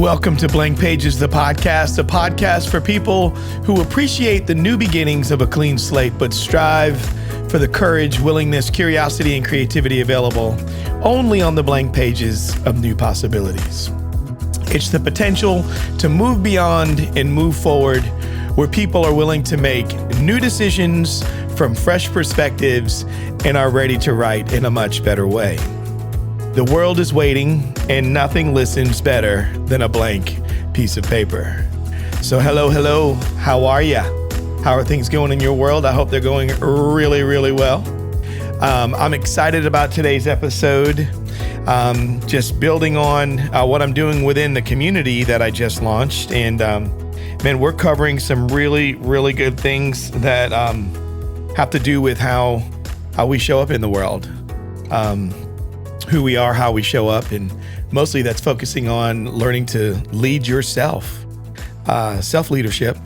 Welcome to Blank Pages, the podcast for people who appreciate the new beginnings of a clean slate, but strive for the courage, willingness, curiosity, and creativity available only on the blank pages of new possibilities. It's the potential to move beyond and move forward where people are willing to make new decisions from fresh perspectives and are ready to write in a much better way. The world is waiting, and nothing listens better than a blank piece of paper. So hello, how are ya? How are things going in your world? I hope they're going really, really well. I'm excited about today's episode. Just building on what I'm doing within the community that I just launched. And man, we're covering some really, really good things that have to do with how we show up in the world. Who we are, how we show up, and mostly that's focusing on learning to lead yourself, self-leadership,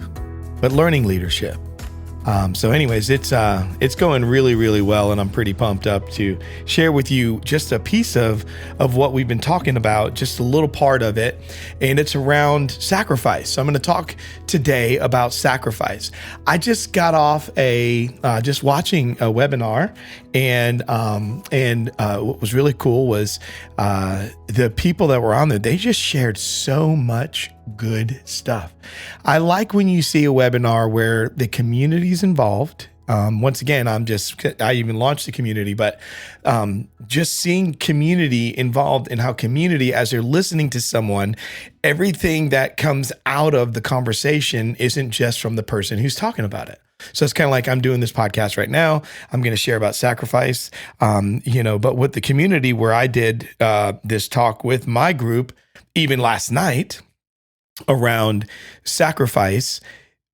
but learning leadership. So anyways, it's going really, really well, and I'm pretty pumped up to share with you just a piece of what we've been talking about, just a little part of it, and it's around sacrifice. So I'm going to talk today about sacrifice. I just got off just watching a webinar, and what was really cool was the people that were on there, they just shared so much good stuff. I like when you see a webinar where the community's involved. Once again, I even launched the community, but just seeing community involved and how community, as they're listening to someone, everything that comes out of the conversation isn't just from the person who's talking about it. So it's kind of like I'm doing this podcast right now. I'm going to share about sacrifice, but with the community where I did this talk with my group, even last night around sacrifice,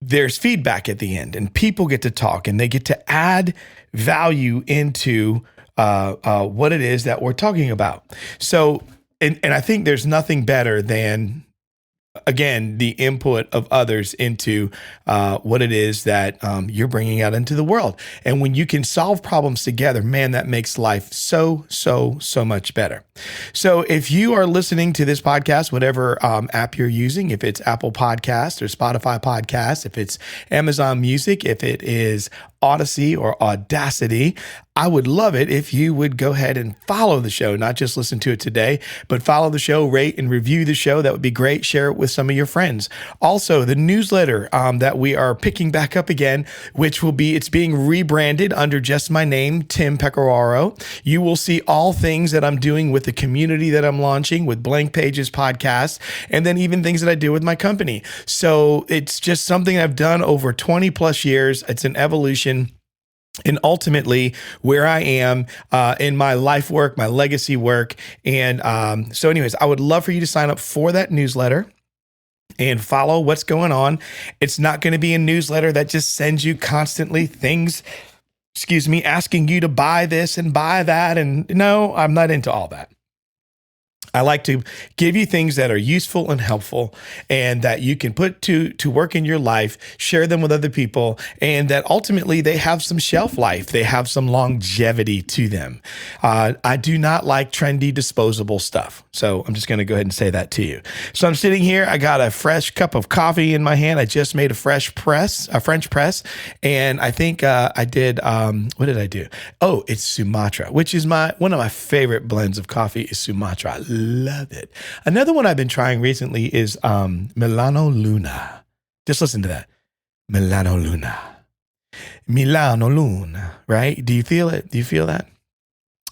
there's feedback at the end and people get to talk and they get to add value into what it is that we're talking about. So, and I think there's nothing better than, again, the input of others into what it is that you're bringing out into the world. And when you can solve problems together, man, that makes life so much better. So if you are listening to this podcast, whatever app you're using, if it's Apple Podcast or Spotify Podcast, if it's Amazon Music, if it is Odyssey or Audacity, I would love it if you would go ahead and follow the show, not just listen to it today, but follow the show, rate and review the show. That would be great. Share it with some of your friends. Also, the newsletter that we are picking back up again, it's being rebranded under just my name, Tim Pecoraro. You will see all things that I'm doing with the community that I'm launching with Blank Pages Podcast, and then even things that I do with my company. So it's just something I've done over 20 plus years. It's an evolution. And ultimately where I am in my life work, my legacy work. And so anyways, I would love for you to sign up for that newsletter and follow what's going on. It's not going to be a newsletter that just sends you constantly things, asking you to buy this and buy that. And no, I'm not into all that. I like to give you things that are useful and helpful and that you can put to work in your life, share them with other people, and that ultimately they have some shelf life. They have some longevity to them. I do not like trendy disposable stuff. So I'm just going to go ahead and say that to you. So I'm sitting here. I got a fresh cup of coffee in my hand. I just made a French press. And I think I did, what did I do? Oh, it's Sumatra, which is one of my favorite blends of coffee is Sumatra. Love it. Another one I've been trying recently is Milano Luna. Just listen to that. Milano Luna, right? Do you feel it? Do you feel that?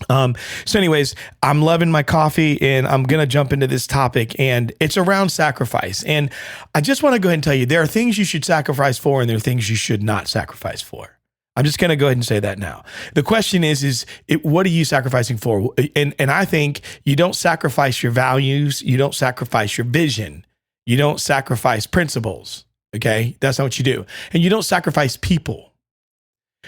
So anyways, I'm loving my coffee and I'm going to jump into this topic, and it's around sacrifice. And I just want to go ahead and tell you, there are things you should sacrifice for and there are things you should not sacrifice for. I'm just going to go ahead and say that now. The question is what are you sacrificing for? And I think you don't sacrifice your values. You don't sacrifice your vision. You don't sacrifice principles. Okay. That's not what you do. And you don't sacrifice people.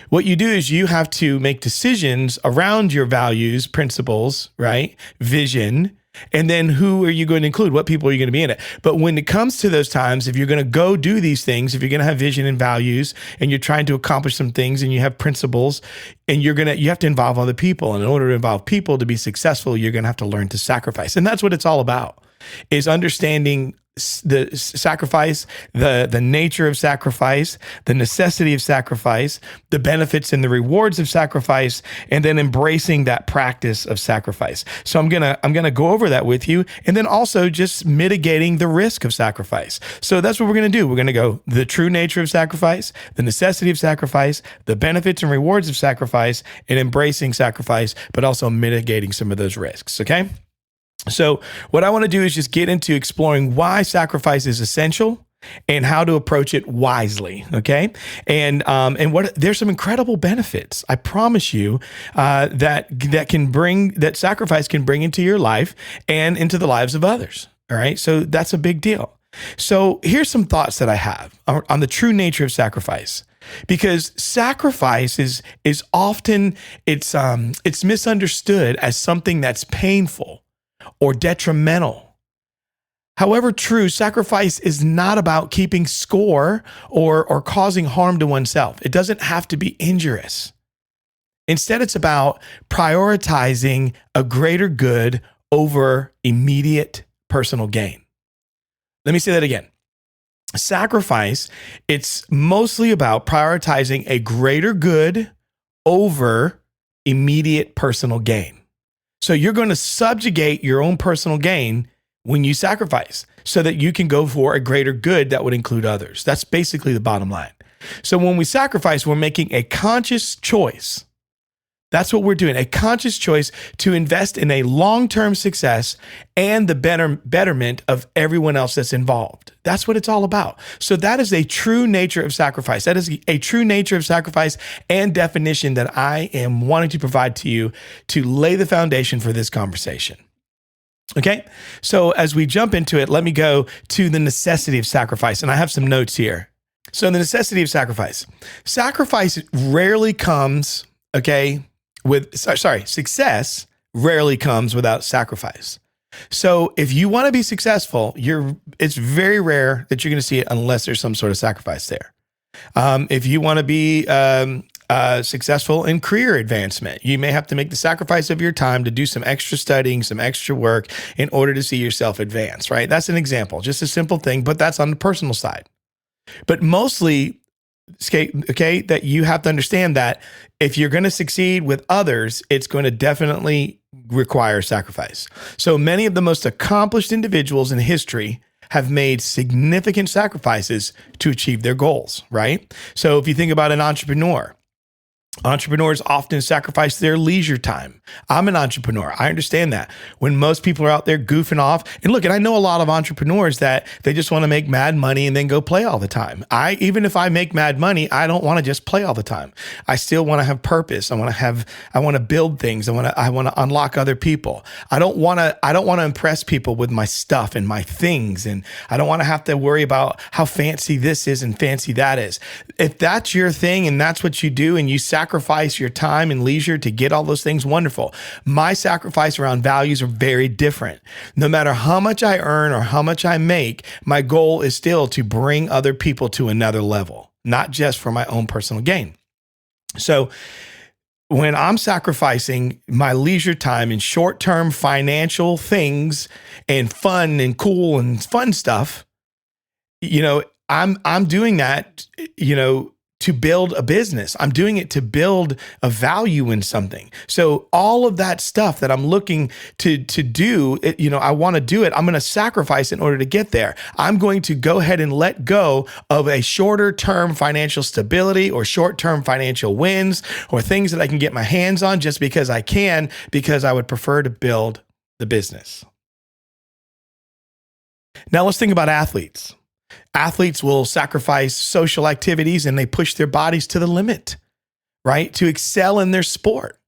What you do is you have to make decisions around your values, principles, right? Vision. And then who are you going to include? What people are you going to be in it? But when it comes to those times, if you're going to go do these things, if you're going to have vision and values and you're trying to accomplish some things and you have principles and you have to involve other people. And in order to involve people to be successful, you're going to have to learn to sacrifice. And that's what it's all about. is understanding the sacrifice, the nature of sacrifice, the necessity of sacrifice, the benefits and the rewards of sacrifice, and then embracing that practice of sacrifice. So I'm gonna go over that with you, and then also just mitigating the risk of sacrifice. So that's what we're gonna do. We're gonna go the true nature of sacrifice, the necessity of sacrifice, the benefits and rewards of sacrifice, and embracing sacrifice, but also mitigating some of those risks. Okay. So what I want to do is just get into exploring why sacrifice is essential and how to approach it wisely. Okay. And what there's some incredible benefits. I promise you that sacrifice can bring into your life and into the lives of others. All right. So that's a big deal. So here's some thoughts that I have on the true nature of sacrifice. Because sacrifice is often it's misunderstood as something that's painful or detrimental. However, true sacrifice is not about keeping score or causing harm to oneself. It doesn't have to be injurious. Instead, it's about prioritizing a greater good over immediate personal gain. Let me say that again. Sacrifice, it's mostly about prioritizing a greater good over immediate personal gain. So you're going to subjugate your own personal gain when you sacrifice so that you can go for a greater good that would include others. That's basically the bottom line. So when we sacrifice, we're making a conscious choice. That's what we're doing, a conscious choice to invest in a long-term success and the betterment of everyone else that's involved. That's what it's all about. So that is a true nature of sacrifice. That is a true nature of sacrifice and definition that I am wanting to provide to you to lay the foundation for this conversation. Okay, so as we jump into it, let me go to the necessity of sacrifice. And I have some notes here. So the necessity of sacrifice. Success rarely comes without sacrifice. So if you want to be successful, it's very rare that you're going to see it unless there's some sort of sacrifice there. If you want to be successful in career advancement, you may have to make the sacrifice of your time to do some extra studying, some extra work in order to see yourself advance, right? That's an example, just a simple thing, but that's on the personal side. But mostly, okay, that you have to understand that if you're going to succeed with others, it's going to definitely require sacrifice. So many of the most accomplished individuals in history have made significant sacrifices to achieve their goals, right? So if you think about an entrepreneur, entrepreneurs often sacrifice their leisure time. I'm an entrepreneur. I understand that. When most people are out there goofing off, and look, and I know a lot of entrepreneurs that they just want to make mad money and then go play all the time. Even if I make mad money, I don't want to just play all the time. I still want to have purpose. I want to build things. I want to unlock other people. I don't want to impress people with my stuff and my things. And I don't want to have to worry about how fancy this is and fancy that is. If that's your thing and that's what you do and you sacrifice your time and leisure to get all those things, wonderful. My sacrifice around values are very different. No matter how much I earn or how much I make, my goal is still to bring other people to another level, not just for my own personal gain. So when I'm sacrificing my leisure time and short-term financial things and fun and cool and fun stuff, I'm doing that, to build a business. I'm doing it to build a value in something. So all of that stuff that I'm looking to do, I want to do it. I'm going to sacrifice in order to get there. I'm going to go ahead and let go of a shorter term financial stability or short-term financial wins or things that I can get my hands on just because I can, because I would prefer to build the business. Now let's think about athletes. Athletes will sacrifice social activities and they push their bodies to the limit, right? To excel in their sport.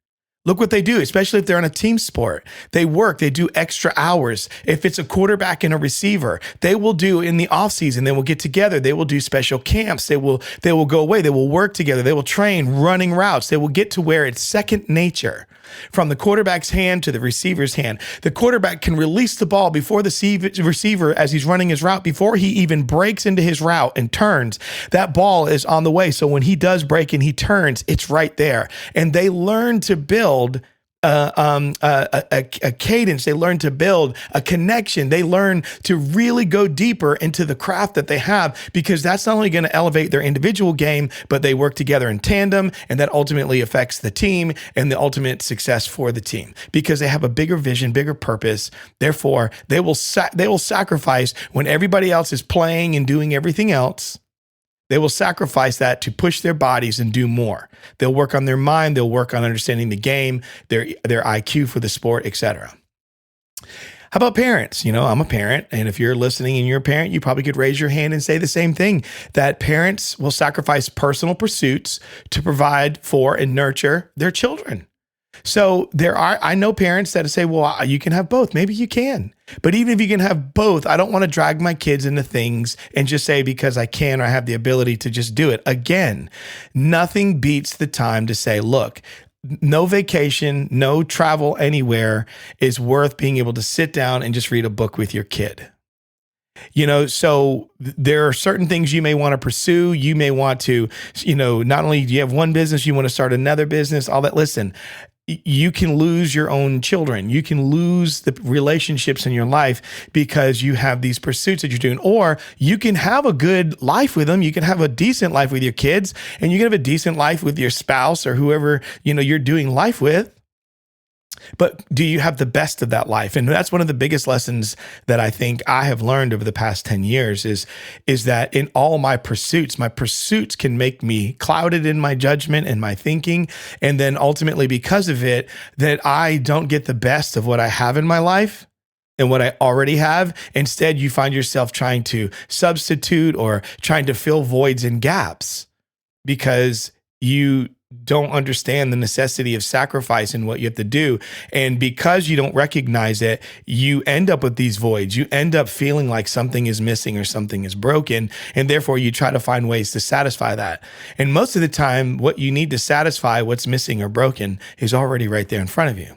Look what they do, especially if they're in a team sport. They work, they do extra hours. If it's a quarterback and a receiver, they will do in the off season, they will get together. They will do special camps. They will go away. They will work together. They will train running routes. They will get to where it's second nature. From the quarterback's hand to the receiver's hand. The quarterback can release the ball before the receiver as he's running his route, before he even breaks into his route and turns. That ball is on the way. So when he does break and he turns, it's right there. And they learn to build a cadence. They learn to build a connection. They learn to really go deeper into the craft that they have, because that's not only going to elevate their individual game, but they work together in tandem, and that ultimately affects the team and the ultimate success for the team, because they have a bigger vision, bigger purpose. Therefore, they will sacrifice when everybody else is playing and doing everything else. They will sacrifice that to push their bodies and do more. They'll work on their mind. They'll work on understanding the game, their IQ for the sport, etc. How about parents? I'm a parent, and if you're listening and you're a parent, you probably could raise your hand and say the same thing, that parents will sacrifice personal pursuits to provide for and nurture their children. So I know parents that say, well, you can have both. Maybe you can. But even if you can have both, I don't want to drag my kids into things and just say because I can or I have the ability to just do it. Again, nothing beats the time to say, look, no vacation, no travel anywhere is worth being able to sit down and just read a book with your kid. So there are certain things you may want to pursue. You may want to, not only do you have one business, you want to start another business, all that. Listen, you can lose your own children. You can lose the relationships in your life because you have these pursuits that you're doing, or you can have a good life with them. You can have a decent life with your kids, and you can have a decent life with your spouse or whoever, you're doing life with. But do you have the best of that life? And that's one of the biggest lessons that I think I have learned over the past 10 years is that in all my pursuits can make me clouded in my judgment and my thinking. And then ultimately, because of it, that I don't get the best of what I have in my life and what I already have. Instead, you find yourself trying to substitute or trying to fill voids and gaps because you don't understand the necessity of sacrifice and what you have to do. And because you don't recognize it, you end up with these voids. You end up feeling like something is missing or something is broken. And therefore you try to find ways to satisfy that. And most of the time, what you need to satisfy what's missing or broken is already right there in front of you.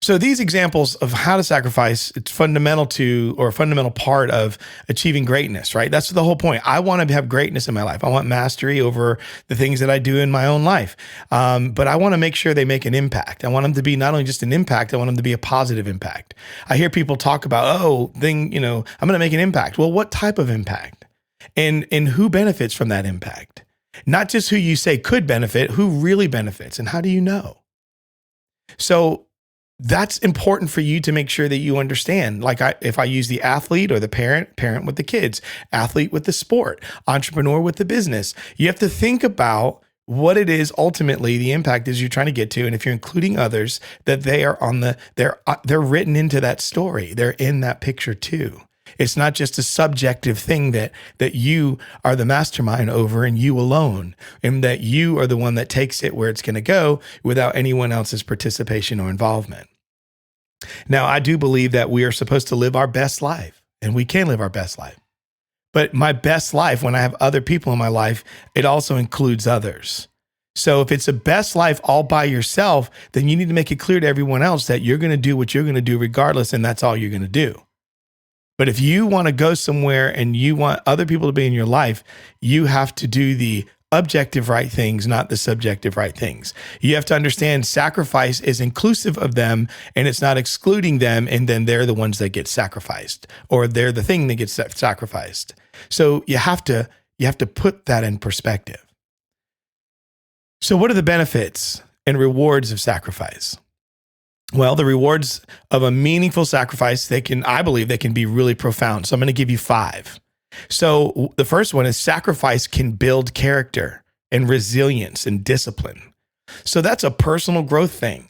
So these examples of how to sacrifice, it's fundamental to, or a fundamental part of achieving greatness, right? That's the whole point. I want to have greatness in my life. I want mastery over the things that I do in my own life. But I want to make sure they make an impact. I want them to be not only just an impact, I want them to be a positive impact. I hear people talk about, I'm going to make an impact. Well, what type of impact? And who benefits from that impact? Not just who you say could benefit, who really benefits, and how do you know? So that's important for you to make sure that you understand. Like if I use the athlete or the parent with the kids, athlete with the sport, entrepreneur with the business, you have to think about what it is ultimately the impact is you're trying to get to. And if you're including others, that they are they're written into that story. They're in that picture too. It's not just a subjective thing that you are the mastermind over and you alone, and that you are the one that takes it where it's going to go without anyone else's participation or involvement. Now, I do believe that we are supposed to live our best life, and we can live our best life. But my best life, when I have other people in my life, it also includes others. So if it's a best life all by yourself, then you need to make it clear to everyone else that you're going to do what you're going to do regardless, and that's all you're going to do. But if you want to go somewhere and you want other people to be in your life, you have to do the objective right things, not the subjective right things. You have to understand sacrifice is inclusive of them and it's not excluding them, and then they're the ones that get sacrificed, or they're the thing that gets sacrificed. So you have to put that in perspective. So what are the benefits and rewards of sacrifice? Well, the rewards of a meaningful sacrifice, I believe they can be really profound. So I'm going to give you 5. So the first one is sacrifice can build character and resilience and discipline. So that's a personal growth thing.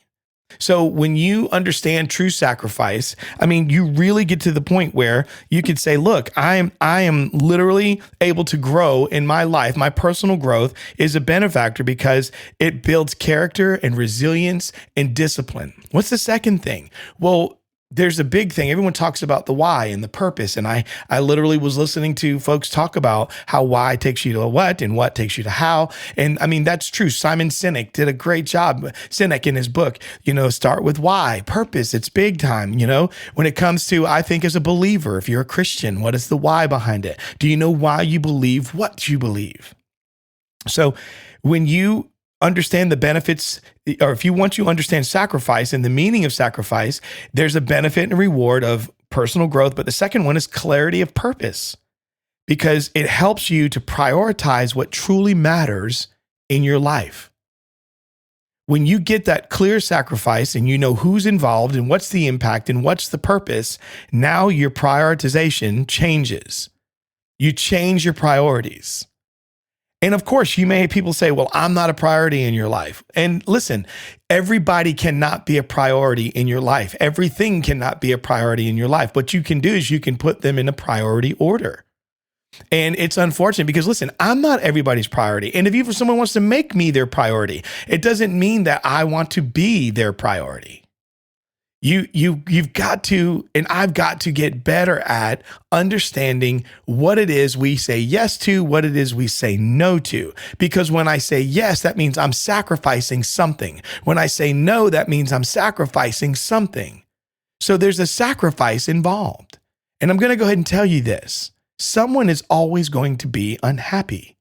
So when you understand true sacrifice, you really get to the point where you could say, look, I am literally able to grow in my life. My personal growth is a benefactor because it builds character and resilience and discipline. What's the second thing? Well, there's a big thing. Everyone talks about the why and the purpose. And I literally was listening to folks talk about how why takes you to what and what takes you to how. And that's true. Simon Sinek did a great job. Sinek in his book, start with why. Purpose, it's big time. When it comes to, I think as a believer, if you're a Christian, what is the why behind it? Do you know why you believe what you believe? So when you understand the benefits, or if you want to understand sacrifice and the meaning of sacrifice, there's a benefit and reward of personal growth. But the second one is clarity of purpose, because it helps you to prioritize what truly matters in your life. When you get that clear sacrifice and you know who's involved and what's the impact and what's the purpose, now your prioritization changes. You change your priorities. And of course, you may have people say, well, I'm not a priority in your life. And listen, everybody cannot be a priority in your life. Everything cannot be a priority in your life. What you can do is you can put them in a priority order. And it's unfortunate because, listen, I'm not everybody's priority. And if someone wants to make me their priority, it doesn't mean that I want to be their priority. You've got to, and I've got to get better at understanding what it is we say yes to, what it is we say no to. Because when I say yes, that means I'm sacrificing something. When I say no, that means I'm sacrificing something. So there's a sacrifice involved. And I'm going to go ahead and tell you this. Someone is always going to be unhappy.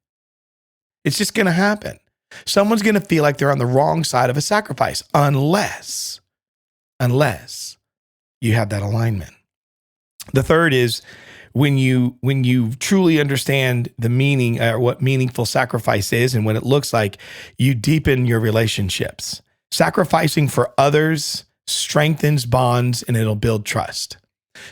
It's just going to happen. Someone's going to feel like they're on the wrong side of a sacrifice unless you have that alignment. The third is when you truly understand the meaning or what meaningful sacrifice is and what it looks like, you deepen your relationships. Sacrificing for others strengthens bonds and it'll build trust.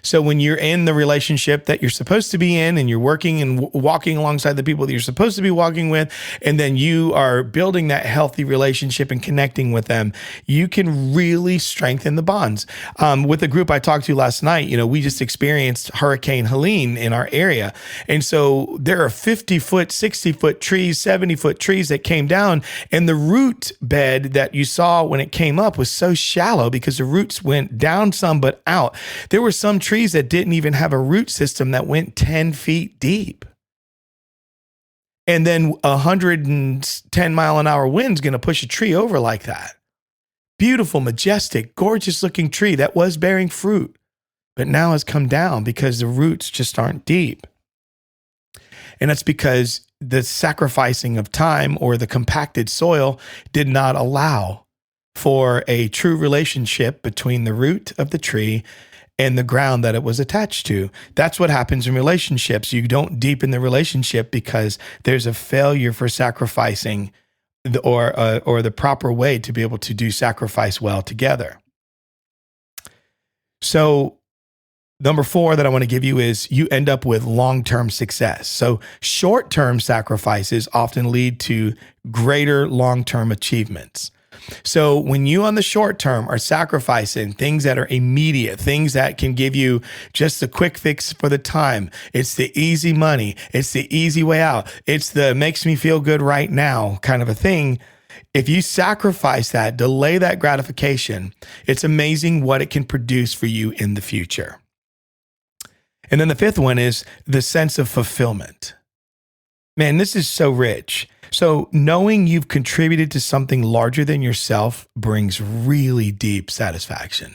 So when you're in the relationship that you're supposed to be in and you're working and walking alongside the people that you're supposed to be walking with, and then you are building that healthy relationship and connecting with them, you can really strengthen the bonds. With the group I talked to last night, we just experienced Hurricane Helene in our area. And so there are 50-foot, 60-foot trees, 70-foot trees that came down, and the root bed that you saw when it came up was so shallow because the roots went down some but out. There were some trees that didn't even have a root system that went 10 feet deep. And then 110 mile an hour wind's going to push a tree over like that. Beautiful, majestic, gorgeous looking tree that was bearing fruit, but now has come down because the roots just aren't deep. And that's because the sacrificing of time or the compacted soil did not allow for a true relationship between the root of the tree and the ground that it was attached to. That's what happens in relationships. You don't deepen the relationship because there's a failure for sacrificing or the proper way to be able to do sacrifice well together. So number 4 that I want to give you is you end up with long-term success. So short-term sacrifices often lead to greater long-term achievements. So when you on the short term are sacrificing things that are immediate, things that can give you just the quick fix for the time, it's the easy money, it's the easy way out, it's the makes me feel good right now kind of a thing. If you sacrifice that, delay that gratification, it's amazing what it can produce for you in the future. And then the 5th one is the sense of fulfillment. Man, this is so rich. So knowing you've contributed to something larger than yourself brings really deep satisfaction.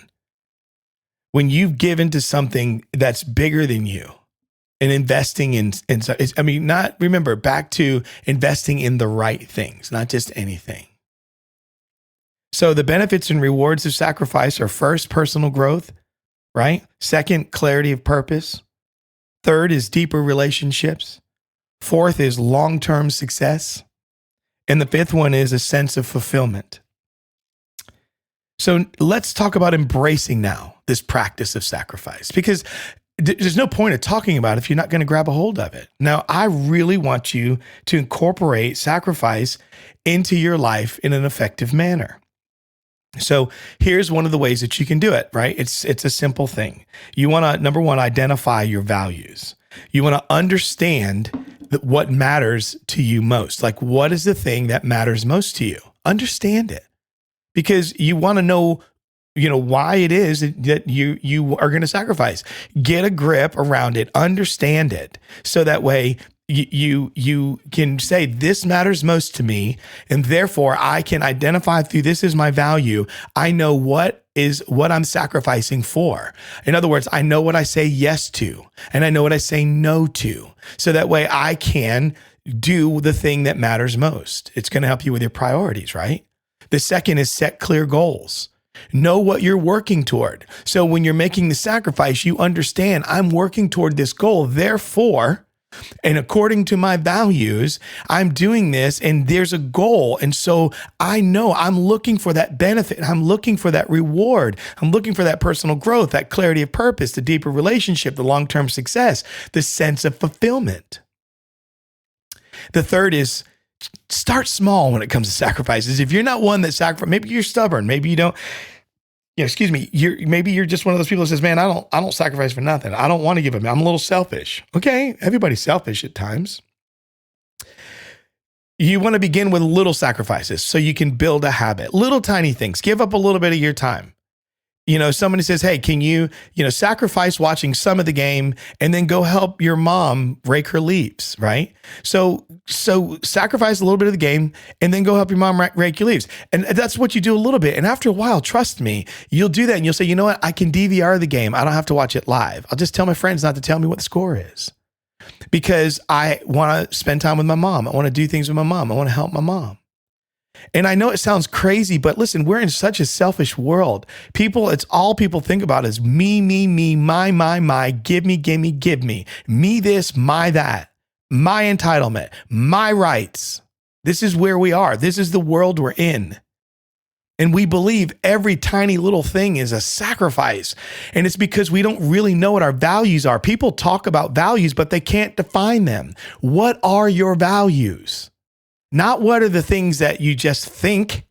When you've given to something that's bigger than you and investing remember, back to investing in the right things, not just anything. So the benefits and rewards of sacrifice are first, personal growth, right? Second, clarity of purpose. Third is deeper relationships. Fourth is long-term success. And the 5th one is a sense of fulfillment. So let's talk about embracing now this practice of sacrifice, because there's no point of talking about it if you're not going to grab a hold of it. Now, I really want you to incorporate sacrifice into your life in an effective manner. So here's one of the ways that you can do it, right? It's a simple thing. You want to, number 1, identify your values. You want to understand what matters to you most. Like, what is the thing that matters most to you? Understand it, because you want to know, why it is that you are going to sacrifice. Get a grip around it, understand it, so that way you can say, this matters most to me, and therefore I can identify through this is my value. I know what I'm sacrificing for. In other words, I know what I say yes to, and I know what I say no to. So that way I can do the thing that matters most. It's going to help you with your priorities, right? The second is set clear goals. Know what you're working toward. So when you're making the sacrifice, you understand I'm working toward this goal. Therefore, and according to my values, I'm doing this and there's a goal. And so I know I'm looking for that benefit. I'm looking for that reward. I'm looking for that personal growth, that clarity of purpose, the deeper relationship, the long-term success, the sense of fulfillment. The third is start small when it comes to sacrifices. If you're not one that sacrifices, maybe you're stubborn, maybe you don't, maybe you're just one of those people that says, man, I don't sacrifice for nothing. I don't want to give up. I'm a little selfish. Okay. Everybody's selfish at times. You want to begin with little sacrifices so you can build a habit, little tiny things. Give up a little bit of your time. Somebody says, hey, can you sacrifice watching some of the game and then go help your mom rake her leaves, right? So sacrifice a little bit of the game and then go help your mom rake your leaves. And that's what you do a little bit. And after a while, trust me, you'll do that and you'll say, you know what? I can DVR the game. I don't have to watch it live. I'll just tell my friends not to tell me what the score is because I want to spend time with my mom. I want to do things with my mom. I want to help my mom. And I know it sounds crazy, but listen, we're in such a selfish world. It's all people think about is me, my, give me, me this, my that, my entitlement, my rights. This is where we are. This is the world we're in. And we believe every tiny little thing is a sacrifice. And it's because we don't really know what our values are. People talk about values, but they can't define them. What are your values? Not what are the things that you just think.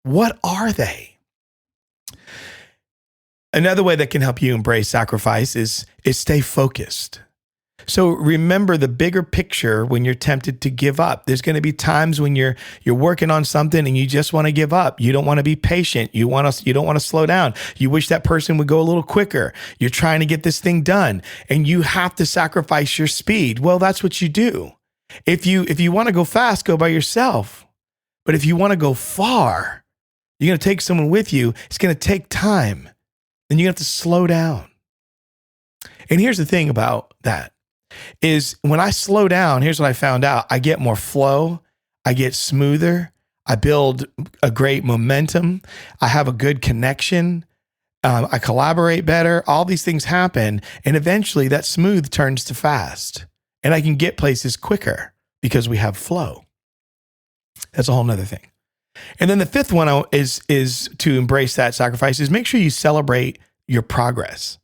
What are they? Another way that can help you embrace sacrifice is stay focused. So remember the bigger picture when you're tempted to give up. There's going to be times when you're working on something and you just want to give up. You don't want to be patient. You don't want to slow down. You wish that person would go a little quicker. You're trying to get this thing done and you have to sacrifice your speed. Well, that's what you do. If you want to go fast, go by yourself. But if you want to go far, you're going to take someone with you. It's going to take time. And you have to slow down. And here's the thing about that is when I slow down, here's what I found out. I get more flow. I get smoother. I build a great momentum. I have a good connection. I collaborate better. All these things happen. And eventually that smooth turns to fast. And I can get places quicker because we have flow. That's a whole nother thing. And then the fifth one is to embrace that sacrifice is make sure you celebrate your progress.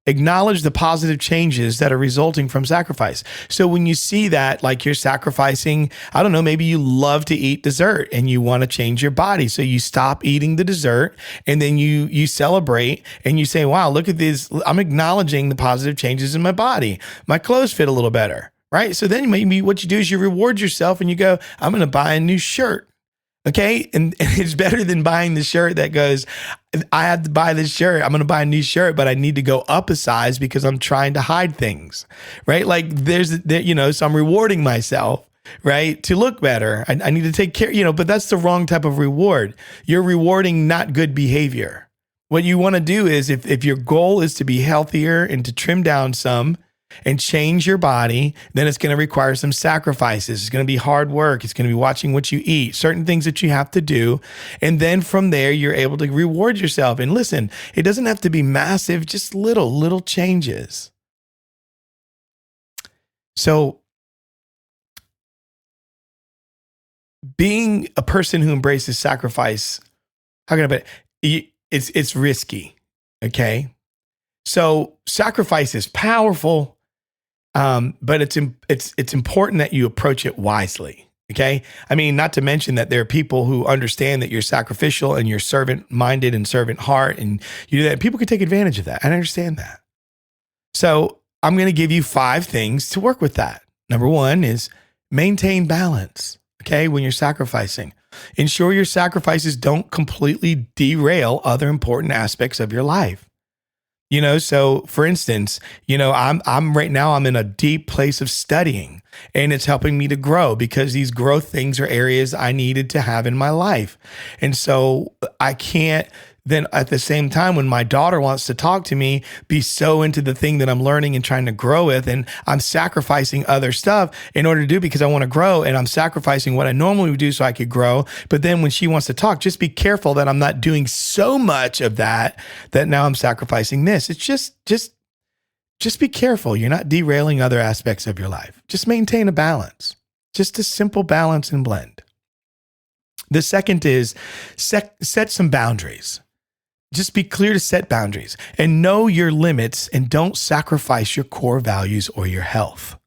Acknowledge the positive changes that are resulting from sacrifice. So when you see that, like you're sacrificing, I don't know, maybe you love to eat dessert and you want to change your body. So you stop eating the dessert and then you celebrate and you say, wow, look at this. I'm acknowledging the positive changes in my body. My clothes fit a little better, right? So then maybe what you do is you reward yourself and you go, I'm going to buy a new shirt. Okay. And it's better than buying the shirt that goes, I have to buy this shirt. I'm going to buy a new shirt, but I need to go up a size because I'm trying to hide things, right? Like so I'm rewarding myself, right? To look better. I need to take care, but that's the wrong type of reward. You're rewarding not good behavior. What you want to do is if your goal is to be healthier and to trim down some, and change your body, then it's going to require some sacrifices. It's going to be hard work. It's going to be watching what you eat, certain things that you have to do. And then from there, you're able to reward yourself. And listen, it doesn't have to be massive, just little changes. So being a person who embraces sacrifice, how can I put it? It's risky, okay? So sacrifice is powerful. But it's important that you approach it wisely. Okay. I mean, not to mention that there are people who understand that you're sacrificial and you're servant minded and servant heart and you do that. People can take advantage of that. I understand that. So I'm going to give you 5 things to work with that. Number 1 is maintain balance. Okay. When you're sacrificing, ensure your sacrifices don't completely derail other important aspects of your life. So for instance, I'm right now, I'm in a deep place of studying and it's helping me to grow because these growth things are areas I needed to have in my life. And so I can't then at the same time, when my daughter wants to talk to me, be so into the thing that I'm learning and trying to grow with, and I'm sacrificing other stuff in order to do because I want to grow, and I'm sacrificing what I normally would do so I could grow. But then when she wants to talk, just be careful that I'm not doing so much of that now I'm sacrificing this. It's just be careful. You're not derailing other aspects of your life. Just maintain a balance, just a simple balance and blend. The second is set some boundaries. Just be clear to set boundaries and know your limits, and don't sacrifice your core values or your health.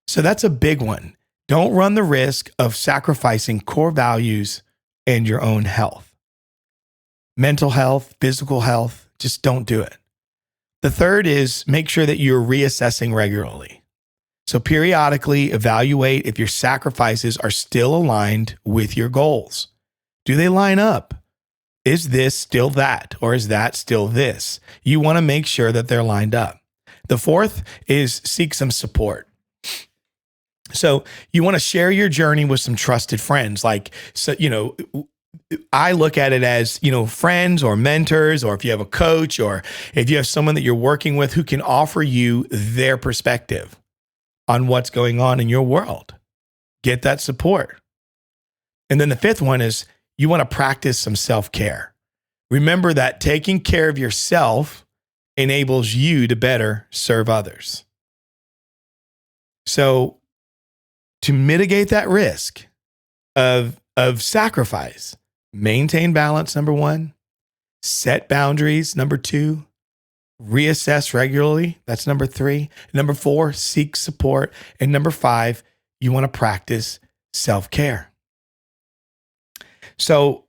So that's a big one. Don't run the risk of sacrificing core values and your own health. Mental health, physical health, just don't do it. The third is make sure that you're reassessing regularly. So periodically evaluate if your sacrifices are still aligned with your goals. Do they line up? Is this still that, or is that still this? You want to make sure that they're lined up. The fourth is seek some support. So you want to share your journey with some trusted friends. I look at it as, friends or mentors, or if you have a coach, or if you have someone that you're working with who can offer you their perspective on what's going on in your world. Get that support. And then the fifth one is you want to practice some self-care. Remember that taking care of yourself enables you to better serve others. So to mitigate that risk of sacrifice, maintain balance, number one, set boundaries, number two, reassess regularly, that's number three. Number four, seek support. And number five, you want to practice self-care. So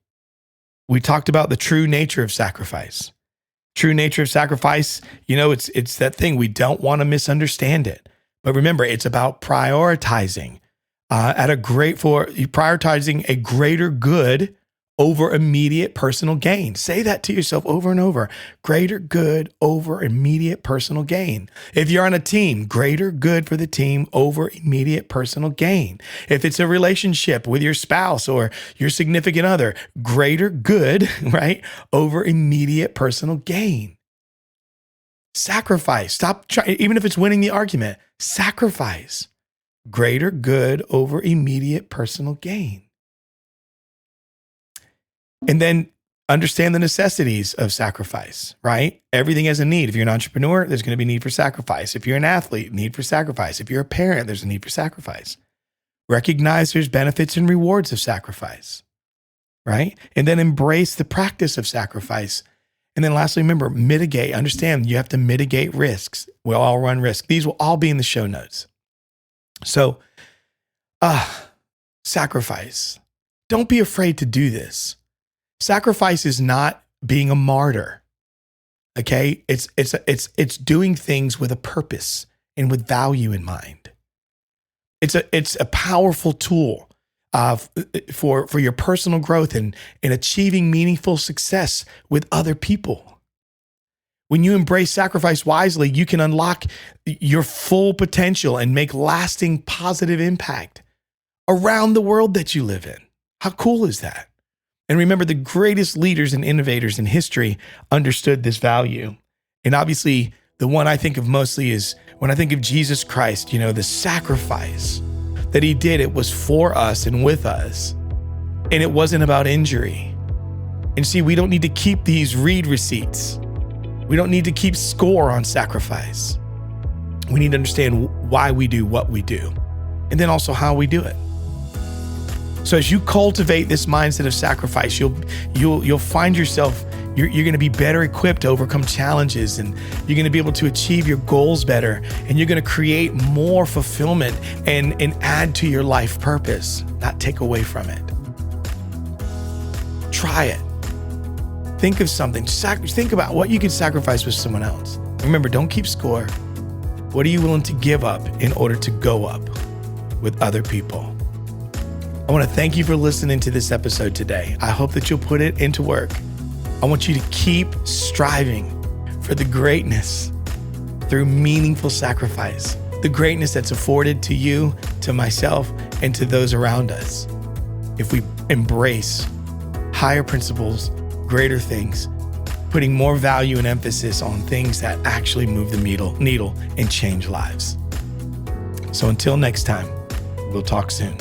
we talked about the true nature of sacrifice. True nature of sacrifice, it's that thing. We don't want to misunderstand it. But remember, it's about prioritizing prioritizing a greater good over immediate personal gain. Say that to yourself over and over. Greater good over immediate personal gain. If you're on a team, greater good for the team over immediate personal gain. If it's a relationship with your spouse or your significant other, greater good, right, over immediate personal gain. Sacrifice. Stop trying, even if it's winning the argument, sacrifice. Greater good over immediate personal gain. And then understand the necessities of sacrifice, right? Everything has a need. If you're an entrepreneur, there's going to be need for sacrifice. If you're an athlete, need for sacrifice. If you're a parent, there's a need for sacrifice. Recognize there's benefits and rewards of sacrifice, right? And then embrace the practice of sacrifice. And then lastly, remember, mitigate. Understand you have to mitigate risks. We'll all run risks. These will all be in the show notes. So, sacrifice. Don't be afraid to do this. Sacrifice is not being a martyr. Okay? It's doing things with a purpose and with value in mind. It's a powerful tool for your personal growth and achieving meaningful success with other people. When you embrace sacrifice wisely, you can unlock your full potential and make lasting positive impact around the world that you live in. How cool is that? And remember, the greatest leaders and innovators in history understood this value. And obviously, the one I think of mostly is when I think of Jesus Christ, the sacrifice that he did, it was for us and with us. And it wasn't about injury. And see, we don't need to keep these read receipts. We don't need to keep score on sacrifice. We need to understand why we do what we do, and then also how we do it. So as you cultivate this mindset of sacrifice, you'll find yourself, you're going to be better equipped to overcome challenges, and you're going to be able to achieve your goals better, and you're going to create more fulfillment and add to your life purpose, not take away from it. Try it. Think of something. Think about what you could sacrifice with someone else. Remember, don't keep score. What are you willing to give up in order to go up with other people? I want to thank you for listening to this episode today. I hope that you'll put it into work. I want you to keep striving for the greatness through meaningful sacrifice, the greatness that's afforded to you, to myself, and to those around us. If we embrace higher principles, greater things, putting more value and emphasis on things that actually move the needle and change lives. So until next time, we'll talk soon.